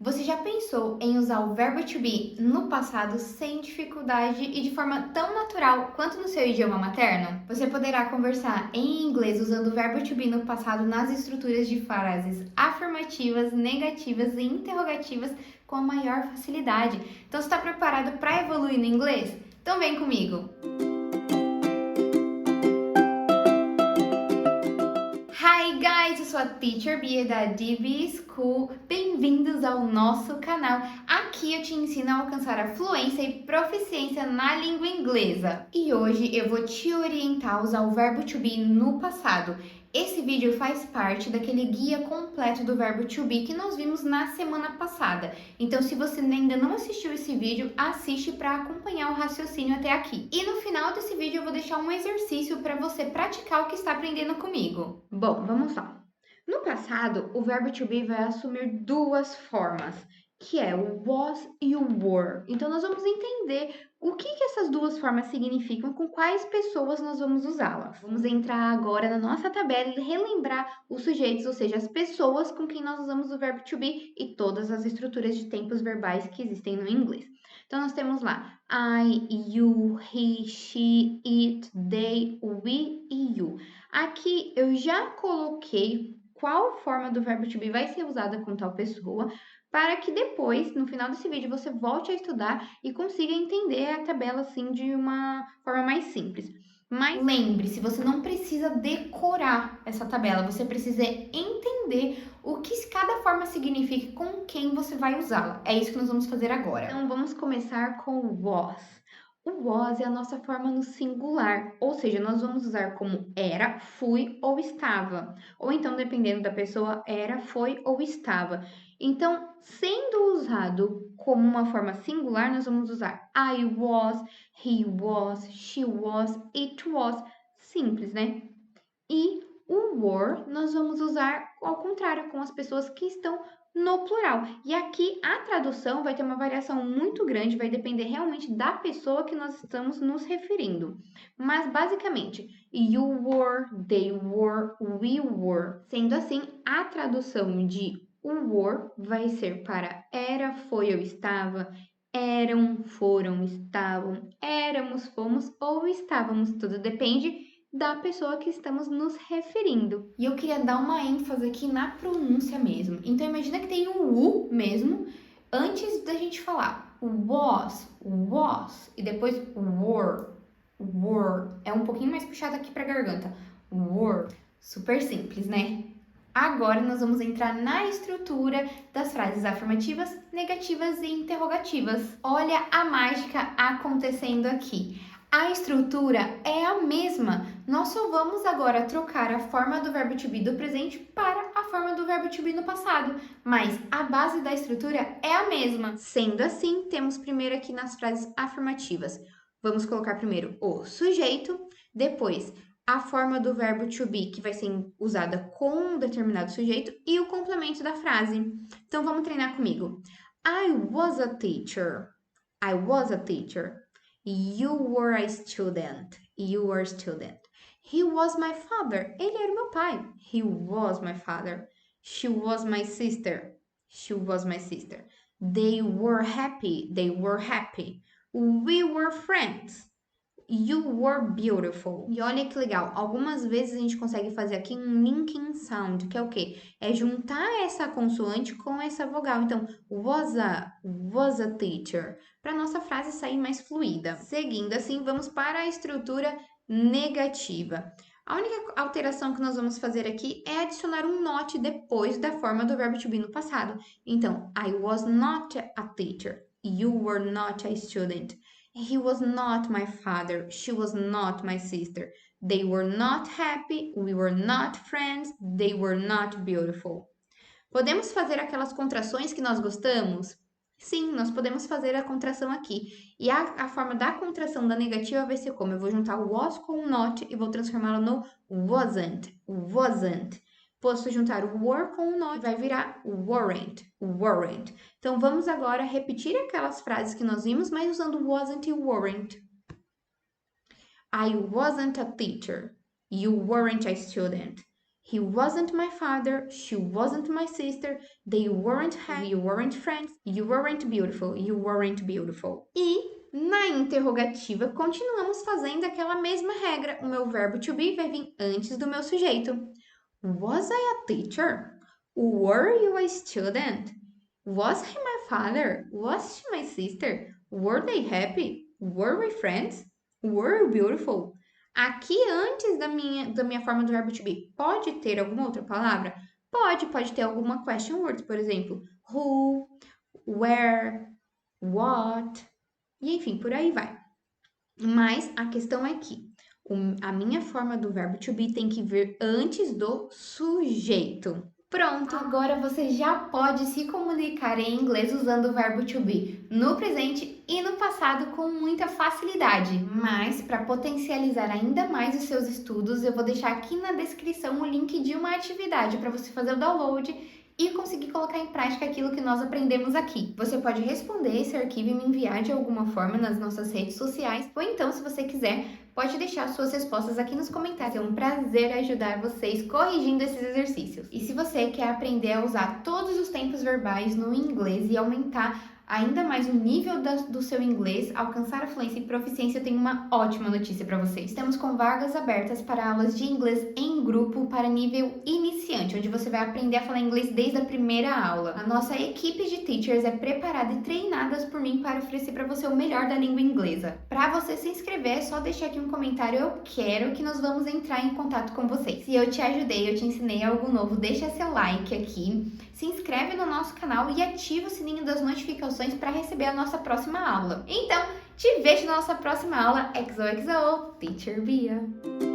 Você já pensou em usar o verbo to be no passado sem dificuldade e de forma tão natural quanto no seu idioma materno? Você poderá conversar em inglês usando o verbo to be no passado nas estruturas de frases afirmativas, negativas e interrogativas com a maior facilidade. Então, você está preparado para evoluir no inglês? Então, vem comigo! Hi guys, eu sou a Teacher Bia da DB School. Bem-vindos ao nosso canal. Aqui eu te ensino a alcançar a fluência e proficiência na língua inglesa. E hoje eu vou te orientar a usar o verbo to be no passado. Esse vídeo faz parte daquele guia completo do verbo to be que nós vimos na semana passada. Então, se você ainda não assistiu esse vídeo, assiste para acompanhar o raciocínio até aqui. E no final desse vídeo eu vou deixar um exercício para você praticar o que está aprendendo comigo. Bom, vamos lá. No passado, o verbo to be vai assumir duas formas, que é o was e o were. Então, nós vamos entender o que essas duas formas significam, com quais pessoas nós vamos usá-las. Vamos entrar agora na nossa tabela e relembrar os sujeitos, ou seja, as pessoas com quem nós usamos o verbo to be e todas as estruturas de tempos verbais que existem no inglês. Então, nós temos lá I, you, he, she, it, they, we e you. Aqui eu já coloquei qual forma do verbo to be vai ser usada com tal pessoa, para que depois, no final desse vídeo, você volte a estudar e consiga entender a tabela assim de uma forma mais simples. Mas lembre-se, você não precisa decorar essa tabela, você precisa entender o que cada forma significa e com quem você vai usá-la. É isso que nós vamos fazer agora. Então, vamos começar com o was. O was é a nossa forma no singular, ou seja, nós vamos usar como era, fui ou estava. Ou então, dependendo da pessoa, era, foi ou estava. Então, sendo usado como uma forma singular, nós vamos usar I was, he was, she was, it was. Simples, né? E o were nós vamos usar ao contrário, com as pessoas que estão no plural. E aqui a tradução vai ter uma variação muito grande, vai depender realmente da pessoa que nós estamos nos referindo. Mas basicamente, you were, they were, we were. Sendo assim, a tradução de o were vai ser para era, foi ou estava, eram, foram, estavam, éramos, fomos ou estávamos. Tudo depende da pessoa que estamos nos referindo. E eu queria dar uma ênfase aqui na pronúncia mesmo. Então imagina que tem um U mesmo antes da gente falar was, e depois were. É um pouquinho mais puxado aqui para a garganta. Were. Super simples, né? Agora nós vamos entrar na estrutura das frases afirmativas, negativas e interrogativas. Olha a mágica acontecendo aqui. A estrutura é a mesma. Nós só vamos agora trocar a forma do verbo to be do presente para a forma do verbo to be no passado, mas a base da estrutura é a mesma. Sendo assim, temos primeiro aqui nas frases afirmativas. Vamos colocar primeiro o sujeito, depois a forma do verbo to be, que vai ser usada com um determinado sujeito, e o complemento da frase. Então, vamos treinar comigo. I was a teacher. I was a teacher. You were a student. You were a student. He was my father. Ele era meu pai. He was my father. She was my sister. She was my sister. They were happy. They were happy. We were friends. You were beautiful. E olha que legal, algumas vezes a gente consegue fazer aqui um linking sound, que é o quê? É juntar essa consoante com essa vogal. Então, was a teacher, para nossa frase sair mais fluida. Seguindo assim, vamos para a estrutura negativa. A única alteração que nós vamos fazer aqui é adicionar um not depois da forma do verbo to be no passado. Então, I was not a teacher. You were not a student. He was not my father. She was not my sister. They were not happy. We were not friends. They were not beautiful. Podemos fazer aquelas contrações que nós gostamos? Sim, nós podemos fazer a contração aqui. E a forma da contração da negativa vai ser como? Eu vou juntar o was com o not e vou transformá-lo no wasn't. Wasn't. Posso juntar o were com o not e vai virar weren't. Weren't. Então, vamos agora repetir aquelas frases que nós vimos, mas usando wasn't e weren't. I wasn't a teacher. You weren't a student. He wasn't my father, she wasn't my sister, they weren't happy, we weren't friends, you weren't beautiful, you weren't beautiful. E na interrogativa, continuamos fazendo aquela mesma regra. O meu verbo to be vai vir antes do meu sujeito. Was I a teacher? Were you a student? Was he my father? Was she my sister? Were they happy? Were we friends? Were you beautiful? Aqui, antes da minha forma do verbo to be, pode ter alguma outra palavra? Pode ter alguma question words, por exemplo. Who, where, what, e enfim, por aí vai. Mas a questão é que a minha forma do verbo to be tem que vir antes do sujeito. Pronto, agora você já pode se comunicar em inglês usando o verbo to be no presente e no passado com muita facilidade. Mas para potencializar ainda mais os seus estudos, eu vou deixar aqui na descrição o link de uma atividade para você fazer o download e conseguir colocar em prática aquilo que nós aprendemos aqui. Você pode responder esse arquivo e me enviar de alguma forma nas nossas redes sociais, ou então, se você quiser, pode deixar suas respostas aqui nos comentários. É um prazer ajudar vocês corrigindo esses exercícios. E se você quer aprender a usar todos os tempos verbais no inglês e aumentar ainda mais o nível do seu inglês, alcançar a fluência e proficiência, eu tenho uma ótima notícia para vocês. Estamos com vagas abertas para aulas de inglês em grupo para nível iniciante, onde você vai aprender a falar inglês desde a primeira aula. A nossa equipe de teachers é preparada e treinada por mim para oferecer para você o melhor da língua inglesa. Para você se inscrever, é só deixar aqui um comentário, eu quero, que nós vamos entrar em contato com vocês. Se eu te ajudei, eu te ensinei algo novo, deixa seu like aqui, se inscreve no nosso canal e ativa o sininho das notificações para receber a nossa próxima aula. Então, te vejo na nossa próxima aula. XOXO, Teacher Bia!